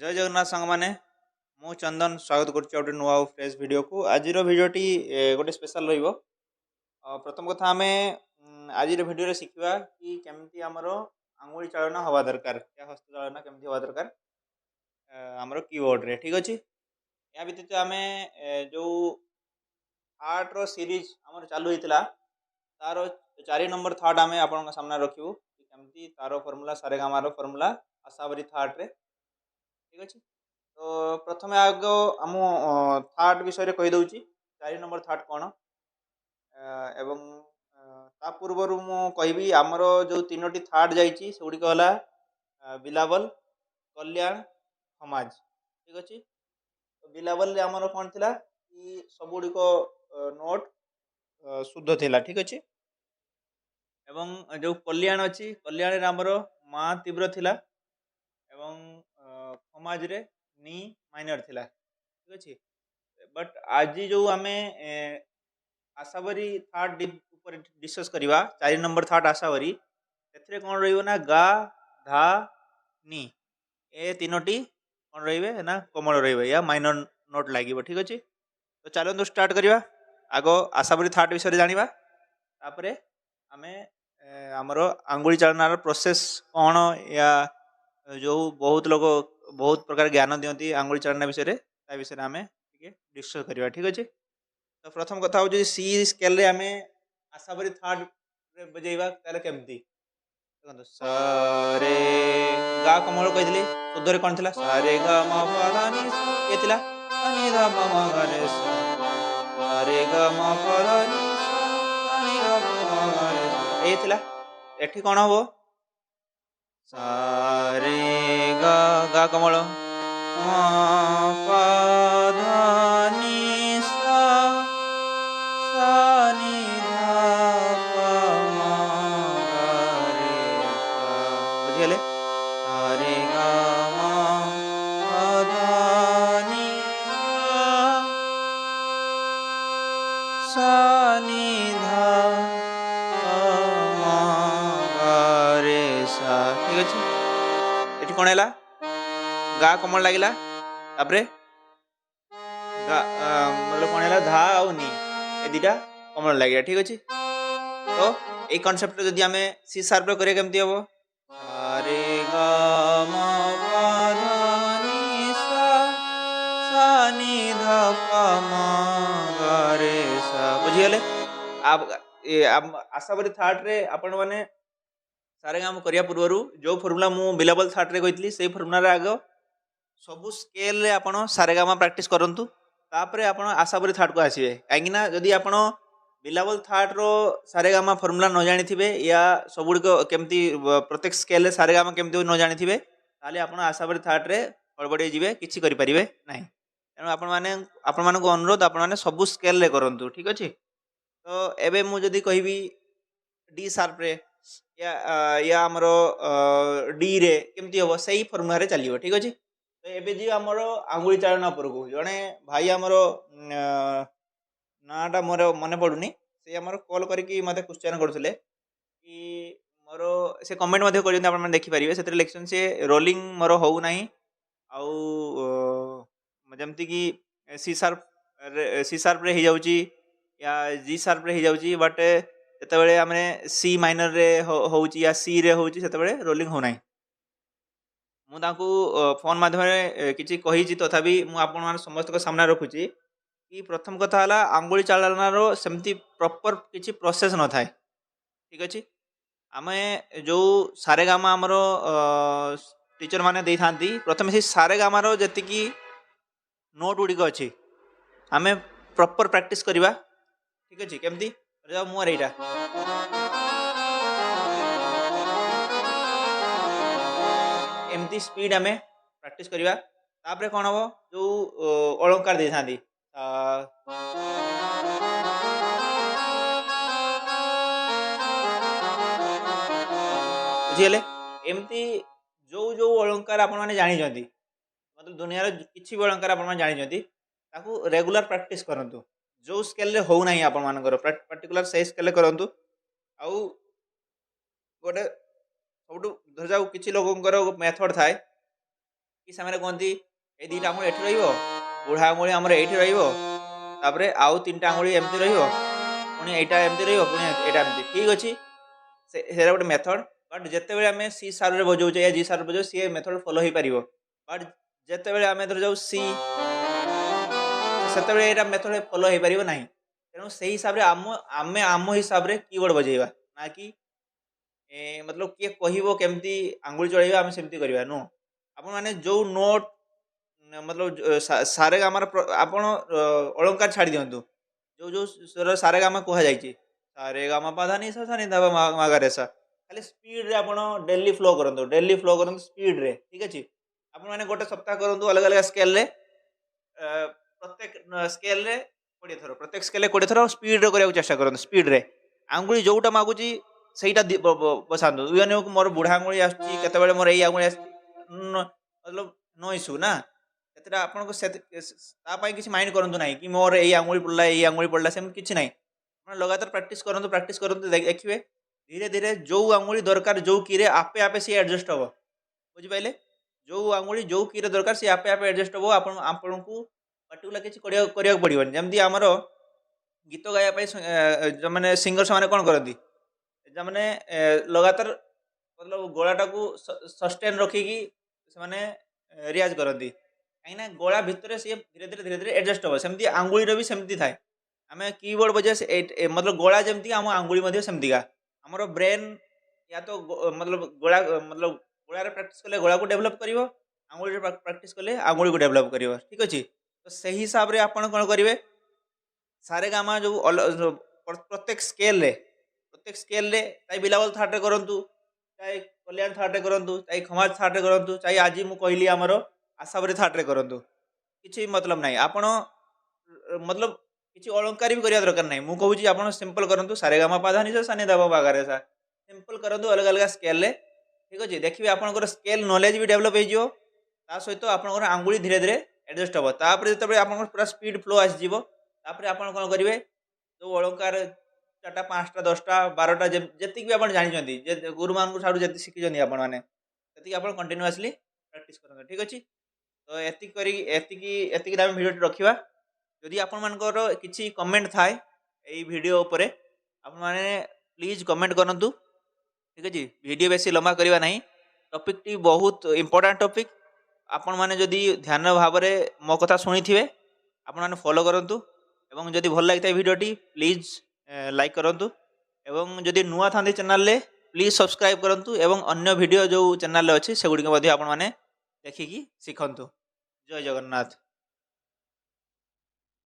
जय जगन्नाथ सांग माने मु चंदन स्वागत करुच्चे नुआ फ्रेश वीडियो को आज भिडियोटी गोटे स्पेशल रहिबो। प्रथम कथा आम आज भिडियो शिखा कि केमती आमर आंगुली चालना हवा दरकार या हस्त चालना केमती हवा दरकार आमर कीबोर्ड रे ठीक अच्छे। या व्यतीत आम जो थाट रो सीरीज आमर चालू होता तार 4 नंबर थाट आम आपण सामने रखू केमती तार फर्मूला सारेगामार फर्मूला आशावरी थाट रे ठीक अच्छे। तो प्रथम आग आम थाट विषय कहीदे 4 नंबर थाट कौन एवं ता पूर्वर मु कहि आमर जो 3टी थाट जाइए सेगुड़िक है बिलावल कल्याण समाज ठीक अच्छे। तो बिलावल आमर कौन थी कि सबुड़िक नोट शुद्ध थिला ठीक अच्छे। एवं जो कल्याण अच्छी कल्याण आमर माँ तीव्र थिला एवं समाज रे नी माइनर थिला ठीक अच्छे। बट आज जो आम आशावरी थाट ऊपर डिस्कस करवा 4 नंबर थाट आशावरी से कौन रहा गा धा नी ए तीनोटी कौन रे ना कमल रे या माइनर नोट लगे ठीक अच्छे। तो चलो स्टार्ट करवा आग आशावरी थाट विषय जाना तापर आम आमर आंगुली चालनार प्रोसेस कौन या जो बहुत लोग बहुत प्रकार ज्ञान दिखती आंगुली चालना विषय आम डिस्कस करवा ठीक अच्छे। तो प्रथम कथा हूँ सी स्केल आम आशावरी थाट बजेवा केमती देखो सारे गा कमल कही शुद्ध कौन थी सारे गा म प ध नि ये थिला नि ध म म ग रे सा सारे गा म प ध नि सा नि ध म म ग रे सा ये थिला एठी कौन हम सारे गा गा कमल म प ध नि सा सा नि ध प म ग रे सा बुझिगले सारे गा म प ध नि सा नि ध प म ग रे सा ठीक अच्छे। ये कौन है गा कमल लगे तापरे मतलब कौन है धा आउ नी ए दुटा कमल लगे ठीक अच्छे। तो ये कनसेप्ट जदि आम सी सार्प करिया केमती हम सारे ग म प ध नि सा सा नि ध प म ग रे सा बुझीगले। आशावरी थाट रे आपण माने सारे काम करिया पूर्वर जो फर्मूला मु बिलाबल थाट रे कही से फर्मूला आग सबू स्केल रे आपण सारेगामा प्रैक्टिस करंतु तापरे आपण आशावरी थाट को आसीबे काहेकि ना जदि आपण बिलाबल थाट रो सारेगामा फर्मूला न जानि थिबे या सबुड़ केमती प्रत्येक स्केल रे सारेगामा केमती न जानि थिबे ताले आपण आशावरी थाट रे गड़बड़ी जिवे किछि करि परिबे नाही। तेणु आपण माने अनुरोध आपण माने सबू स्केल रे करंतु ठीक अछि। तो एबे मु जदि कहबी डी शार्प रे या आमर डी रे केमती हम सही फर्मूला रे चलियो ठीक अच्छे। तो एबे जी आमर आंगुली चालना पर को जड़े भाई आमर नाटा मोर मन पड़ुनी से आमर कॉल करके मत क्वेश्चन करते कि मोर से कमेंट देखिपारे से लिखन से रोलिंग मोर हो ना आमती कि सी शार्प रे हो जाऊँगी या जी शार्प रे हो जाऊँगी बट जिते आम सी माइनर रे हो या सी रे हो रोलिंग हो ना मुझे फोन माध्यम किसी कही तथापि मुझे समस्त सामने रखुची कि प्रथम कथा है आंगुली चालनार सेमती प्रॉपर किसी प्रोसेस न थाए ठीक अच्छे। आम जो सारेगामा आमर टीचर माने दे था प्रथम से सारेगामार जी नोट गुड़िक अच्छी आम प्रॉपर प्रैक्टिस करवा ठीक अच्छे। केमती मुहर यहाँ एमती स्पीड आम प्रैक्टिस करवा तापर कौन हम जो अलंकार दे था बुझीगले एमती जो जो अलंकार आपण मैंने जानी मतलब दुनिया किसी भी अलंकार आप जानी रेगुलर प्रैक्टिस करूँ जो स्केल रे हो ना आपण मानकर पर्टिकुलर से स्केल करूँ आउ गोटे सब धर जाऊ किसी लोगों मेथड थाए कि से कहती ये दुईटा आंगुली एठी रहिबो बुढ़ा आंगुली आमर एठी रहिबो तापरे आउ 3टा आंगुली एमती रहिबो पुणी एटा एमती रहिबो पुणी एटा एमती ठीक अछि सेरा गोटे मेथड बट जिते आम सी सार बजाऊे या जी सार बजाऊ सी मेथड फॉलो हो पार बट जिते आम धर जाऊ सी से मेथड फॉलो हो पार ना तेणु से हिसाब से आम आम हिसाब से कीबोर्ड बजेगा ना कि मतलब किए कह केमती आंगुली चढ़ेगा आम सेमती करवा नु आपण मैंने जो नोट मतलब सारे गामार आपण अलंकार छाड़ी दिंतु जो जो स्वर सारे गामा कह जाए सारे गामा पाधानी सा सा नि धा मा गा रे सा खाली स्पीड रे आपण डेली फ्लो करंतु स्पीड रे ठीक अछि आपण माने गोटे सप्ताह करंतु अलग अलग स्केल रे प्रत्येक स्केल रे 20 थर प्रत्येक स्केल रे 20 थर स्पीड रे करिया चेष्टा करंतु स्पीड रे आंगुली जोटा मागुची सेटा बसांतु इवन मोर बुढ़ा आंगुली आछी केते बेले मोर एई आंगुली आछी मतलब नो इशू ना सेटा आपन को ता पई किछि माइंड करंतु नाही कि मोर एई आंगुली पड़ला सेम किछि नाही आपण लगातार प्रैक्टिस करंतु देखिबे धीरे धीरे जो आंगुली दरकार जो की रे आपे आपे सी एडजस्ट हो बुझि पाइले जो आंगुली जो की रे दरकार सी आपे आपे एडजस्ट हो आपन को पर्टिकुलर किछि करिया पड़िबन जेमति हमर गीत गाया पई जो माने सिंगर से माने कोन करंती जे माने लगातार मतलब गोलाटा को सस्टेन रखिकी से माने रियाज करंती कहीं गोला भितर सी धीरे धीरे एडजस्ट हो सेमती आंगुली भी सेमती थाए आम कीबोर्ड बजे मतलब गोला जमती आम आंगुली सेमती का आमर ब्रेन या तो मतलब गोला प्रैक्टिस कले गोला को डेभलप कर आंगुली प्रैक्टिस कले आंगुली को डेभलप कर ठीक अच्छे तो से हिसाब से आपड़ कौन करेंगे सारे गामा जो प्रत्येक स्केल रे चाहे बिलावल थार्ड रे करंतु चाहे कल्याण थार्ड रे करंतु चाहे खमाज थार्ड रे करंतु चाहे आज मु कहली आमर आसाबरी थार्ड रे करंतु किछि मतलब नाही आपण मतलब किछि अलंकार भी करिया दरकार नाही मु कहूची आपण सिंपल करंतु सारे गामा पाधानी सा सानी दाबा बागारे सा सिंपल करंतु अलग अलग स्केल रे ठीक अछि देखिबे आपनकर स्केल नॉलेज भी डेवलप हे जिवो ता सहित आपनकर आंगुली धीरे धीरे एडजस्ट हो तापर जतबे आपनकर पूरा स्पीड फ्लो आसी जिवो तापर आपण कोन करिवे जो अलंकार 4टा 5टा 10टा 12टा जेतिक भी आपण जानि छथि जे गुरु मान को साडू जेति सिखि जनी आपण माने तेतिक आपण कंटीन्यूअसली प्रैक्टिस करन ठीक अछि तो एतिक करी एतिक दाम वीडियो रखिबा जदि आपण मानकर किछि कमेंट थाए एई वीडियो ऊपर आपण माने प्लीज कमेंट करंतु ठीक अछि वीडियो बेसी लंबा करबा नाही टॉपिक टी बहुत इंपोर्टेंट टॉपिक आपण माने जदि ध्यान भाव रे मो कथा सुनी थिबे आपण माने फॉलो करंतु एवं जदि भल लागता वीडियो टी प्लीज लाइक करंतु एवं जदि नुआ थांदी चैनल ले प्लीज सब्सक्राइब करंतु एवं अन्य वीडियो जो चैनल ले अछि सेगुडी के मध्ये आपण माने देखिकी सिखंतु जय जगन्नाथ।